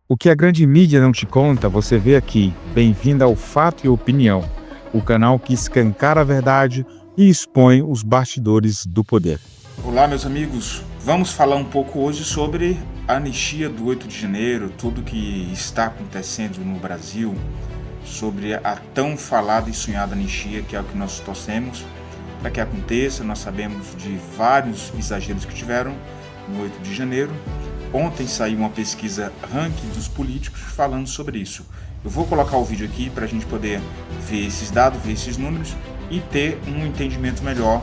O que a grande mídia não te conta, você vê aqui. Bem-vindo ao Fato e Opinião, o canal que escancara a verdade e expõe os bastidores do poder. Olá, meus amigos. Vamos falar um pouco hoje sobre a anistia do 8 de janeiro, tudo que está acontecendo no Brasil, sobre a tão falada e sonhada anistia, que é o que nós torcemos para que aconteça. Nós sabemos de vários exageros que tiveram no 8 de janeiro. Ontem saiu uma pesquisa ranking dos políticos falando sobre isso. Eu vou colocar o vídeo aqui para a gente poder ver esses dados, ver esses números e ter um entendimento melhor,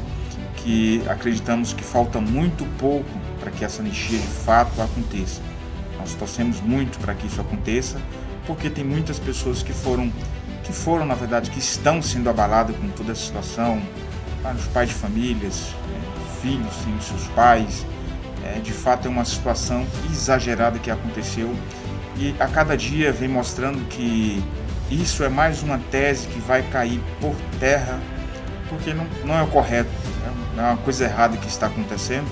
que acreditamos que falta muito pouco para que essa anistia de fato aconteça. Nós torcemos muito para que isso aconteça, porque tem muitas pessoas que foram na verdade, que estão sendo abaladas com toda essa situação, os pais de famílias, filhos sem os seus pais. De fato é uma situação exagerada que aconteceu e a cada dia vem mostrando que isso é mais uma tese que vai cair por terra, porque não é o correto, é uma coisa errada que está acontecendo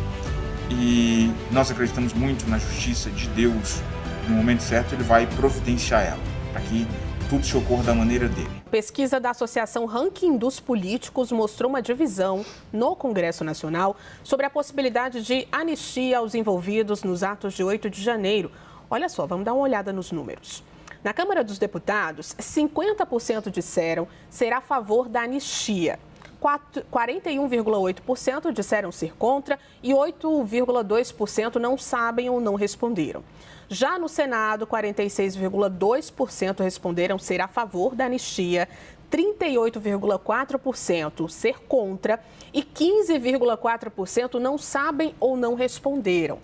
e nós acreditamos muito na justiça de Deus. No momento certo ele vai providenciar ela, para que tudo se ocorra da maneira dele. Pesquisa da Associação Ranking dos Políticos mostrou uma divisão no Congresso Nacional sobre a possibilidade de anistia aos envolvidos nos atos de 8 de janeiro. Olha só, vamos dar uma olhada nos números. Na Câmara dos Deputados, 50% disseram ser a favor da anistia. 41,8% disseram ser contra e 8,2% não sabem ou não responderam. Já no Senado, 46,2% responderam ser a favor da anistia, 38,4% ser contra e 15,4% não sabem ou não responderam.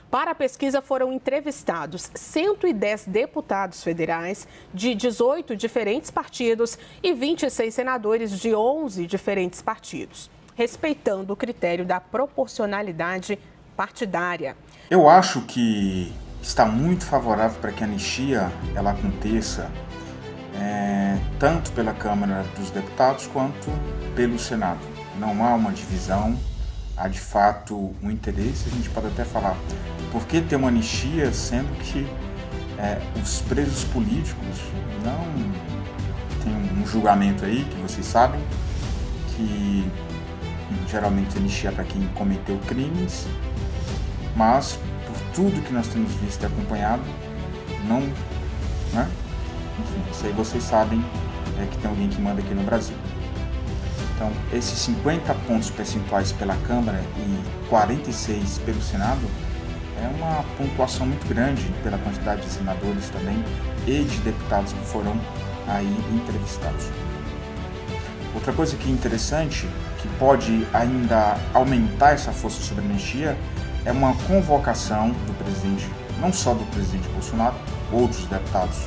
Para a pesquisa foram entrevistados 110 deputados federais de 18 diferentes partidos e 26 senadores de 11 diferentes partidos, respeitando o critério da proporcionalidade partidária. Eu acho que está muito favorável para que a anistia ela aconteça, tanto pela Câmara dos Deputados quanto pelo Senado. Não há uma divisão, há de fato um interesse. A gente pode até falar, por que ter uma anistia sendo que os presos políticos não tem um julgamento aí, que vocês sabem, que geralmente anistia para quem cometeu crimes, mas por tudo que nós temos visto e acompanhado, não, né? Enfim, isso aí vocês sabem que tem alguém que manda aqui no Brasil. Então, esses 50 pontos percentuais pela Câmara e 46 pelo Senado é uma pontuação muito grande pela quantidade de senadores também e de deputados que foram aí entrevistados. Outra coisa que é interessante, que pode ainda aumentar essa força sobre a anistia, é uma convocação do presidente, não só do presidente Bolsonaro, outros deputados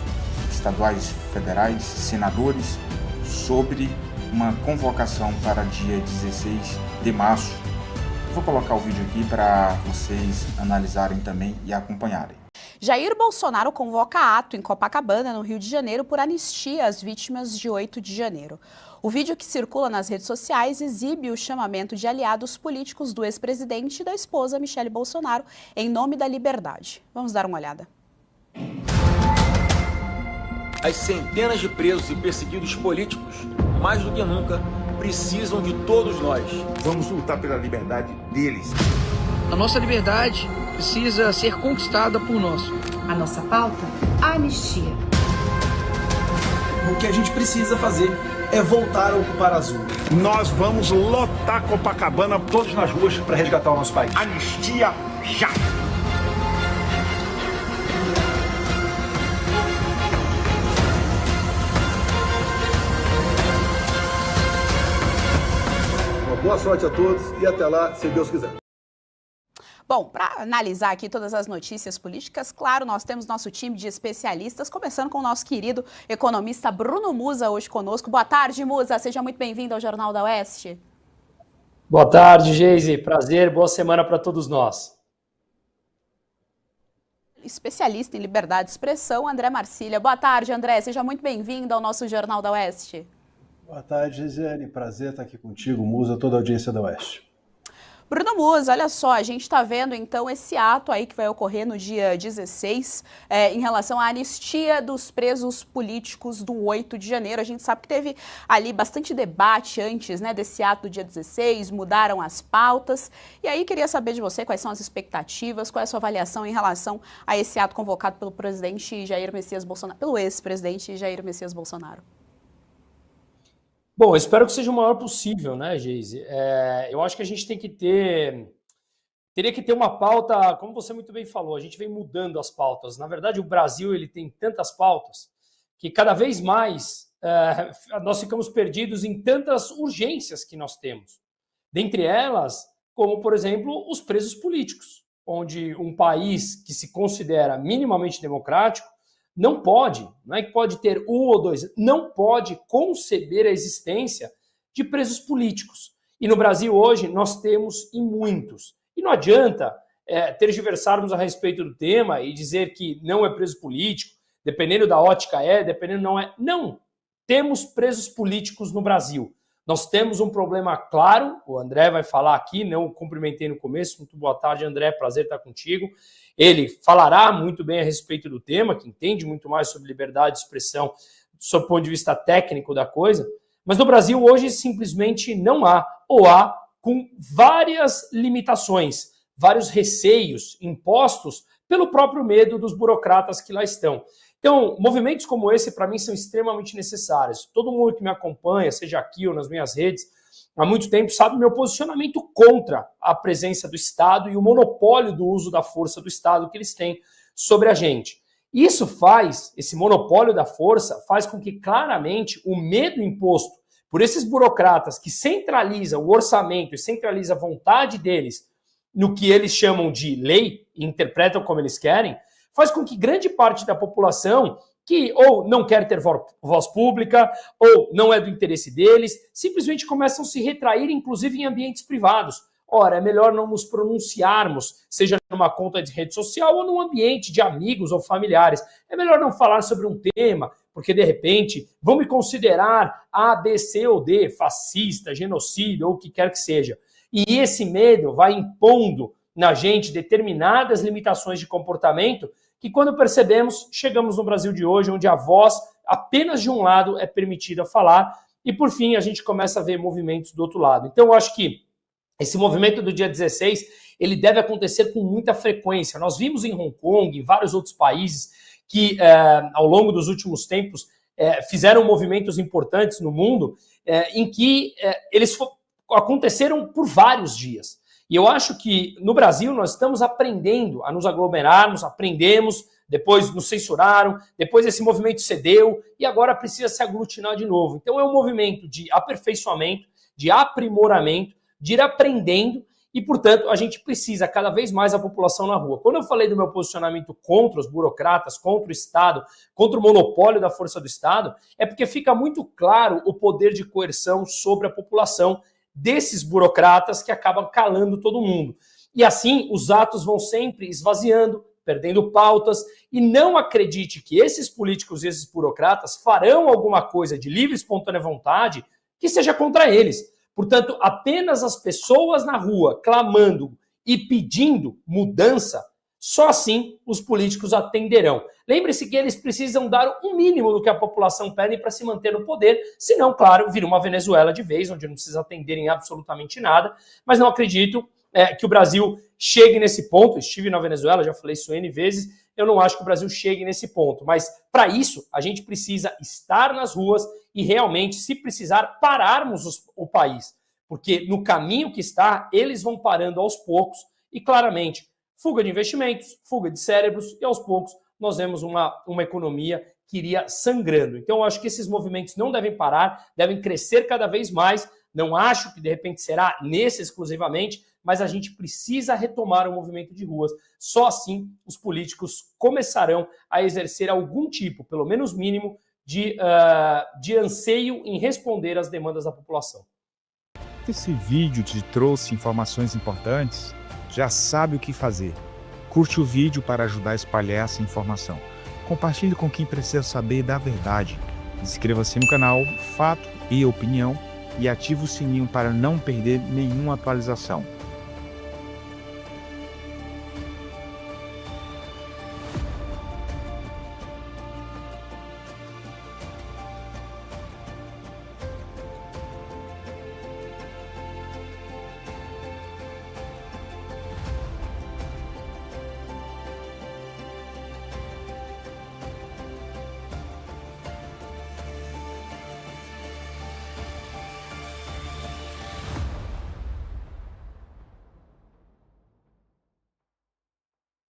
estaduais, federais, senadores, sobre uma convocação para dia 16 de março. Vou colocar o vídeo aqui para vocês analisarem também e acompanharem. Jair Bolsonaro convoca ato em Copacabana, no Rio de Janeiro, por anistia às vítimas de 8 de janeiro. O vídeo que circula nas redes sociais exibe o chamamento de aliados políticos do ex-presidente e da esposa Michele Bolsonaro em nome da liberdade. Vamos dar uma olhada. As centenas de presos e perseguidos políticos, mais do que nunca, precisam de todos nós. Vamos lutar pela liberdade deles. A nossa liberdade precisa ser conquistada por nós. A nossa pauta, a anistia. O que a gente precisa fazer é voltar a ocupar a Azul. Nós vamos lotar Copacabana, Todos nas ruas para resgatar o nosso país. anistia já! Boa sorte a todos e até lá, se Deus quiser. Bom, para analisar aqui todas as notícias políticas, claro, nós temos nosso time de especialistas, começando com o nosso querido economista Bruno Musa hoje conosco. Boa tarde, Musa, seja muito bem-vindo ao Jornal da Oeste. Boa tarde, Geise, prazer, boa semana para todos nós. Especialista em liberdade de expressão, André Marcília. Boa tarde, André, seja muito bem-vindo ao nosso Jornal da Oeste. Boa tarde, Gisele. Prazer estar aqui contigo, Musa, toda a audiência da Oeste. Bruno Musa, olha só, a gente está vendo então esse ato aí que vai ocorrer no dia 16 em relação à anistia dos presos políticos do 8 de janeiro. A gente sabe que teve ali bastante debate antes, né, desse ato do dia 16, mudaram as pautas. E aí queria saber de você quais são as expectativas, qual é a sua avaliação em relação a esse ato convocado pelo presidente Jair Messias Bolsonaro, pelo ex-presidente Jair Messias Bolsonaro. Bom, eu espero que seja o maior possível, né, Geise? Eu acho que a gente teria que ter uma pauta, como você muito bem falou, a gente vem mudando as pautas. Na verdade, o Brasil ele tem tantas pautas que cada vez mais nós ficamos perdidos em tantas urgências que nós temos. Dentre elas, como, por exemplo, os presos políticos, onde um país que se considera minimamente democrático não é que pode ter um ou dois, não pode conceber a existência de presos políticos. E no Brasil hoje nós temos e muitos. E não adianta tergiversarmos a respeito do tema e dizer que não é preso político, dependendo da ótica dependendo não é. Não, temos presos políticos no Brasil. Nós temos um problema claro, o André vai falar aqui, não o cumprimentei no começo, muito boa tarde, André, prazer estar contigo. Ele falará muito bem a respeito do tema, que entende muito mais sobre liberdade de expressão, sob o ponto de vista técnico da coisa, mas no Brasil hoje simplesmente não há, ou há com várias limitações, vários receios impostos pelo próprio medo dos burocratas que lá estão. Então, movimentos como esse, para mim, são extremamente necessários. Todo mundo que me acompanha, seja aqui ou nas minhas redes, há muito tempo, sabe o meu posicionamento contra a presença do Estado e o monopólio do uso da força do Estado que eles têm sobre a gente. Isso faz, esse monopólio da força, faz com que claramente o medo imposto por esses burocratas que centralizam o orçamento e centralizam a vontade deles no que eles chamam de lei, e interpretam como eles querem, faz com que grande parte da população que ou não quer ter voz pública, ou não é do interesse deles, simplesmente começam a se retrair, inclusive em ambientes privados. Ora, é melhor não nos pronunciarmos, seja numa conta de rede social ou num ambiente de amigos ou familiares. É melhor não falar sobre um tema, porque de repente vão me considerar A, B, C ou D, fascista, genocida ou o que quer que seja. E esse medo vai impondo na gente determinadas limitações de comportamento que, quando percebemos, chegamos no Brasil de hoje, onde a voz apenas de um lado é permitida falar e, por fim, a gente começa a ver movimentos do outro lado. Então, eu acho que esse movimento do dia 16, ele deve acontecer com muita frequência. Nós vimos em Hong Kong, em vários outros países, que, ao longo dos últimos tempos, fizeram movimentos importantes no mundo, em que eles aconteceram por vários dias. E eu acho que no Brasil nós estamos aprendendo a nos aglomerarmos, aprendemos, depois nos censuraram, depois esse movimento cedeu e agora precisa se aglutinar de novo. Então é um movimento de aperfeiçoamento, de aprimoramento, de ir aprendendo e, portanto, a gente precisa cada vez mais a população na rua. Quando eu falei do meu posicionamento contra os burocratas, contra o Estado, contra o monopólio da força do Estado, é porque fica muito claro o poder de coerção sobre a população desses burocratas que acabam calando todo mundo. E assim, os atos vão sempre esvaziando, perdendo pautas, e não acredite que esses políticos e esses burocratas farão alguma coisa de livre e espontânea vontade que seja contra eles. Portanto, apenas as pessoas na rua clamando e pedindo mudança, só assim os políticos atenderão. Lembre-se que eles precisam dar o mínimo do que a população pede para se manter no poder, senão, claro, vira uma Venezuela de vez, onde não precisa atenderem absolutamente nada, mas não acredito que o Brasil chegue nesse ponto. Estive na Venezuela, já falei isso N vezes, eu não acho que o Brasil chegue nesse ponto, mas para isso a gente precisa estar nas ruas e realmente, se precisar, pararmos o país, porque no caminho que está, eles vão parando aos poucos e claramente fuga de investimentos, fuga de cérebros e aos poucos nós vemos uma economia que iria sangrando. Então eu acho que esses movimentos não devem parar, devem crescer cada vez mais. Não acho que de repente será nesse exclusivamente, mas a gente precisa retomar o movimento de ruas. Só assim os políticos começarão a exercer algum tipo, pelo menos mínimo, de anseio em responder às demandas da população. Esse vídeo te trouxe informações importantes? Já sabe o que fazer. Curte o vídeo para ajudar a espalhar essa informação. Compartilhe com quem precisa saber da verdade. Inscreva-se no canal Fato e Opinião e ative o sininho para não perder nenhuma atualização.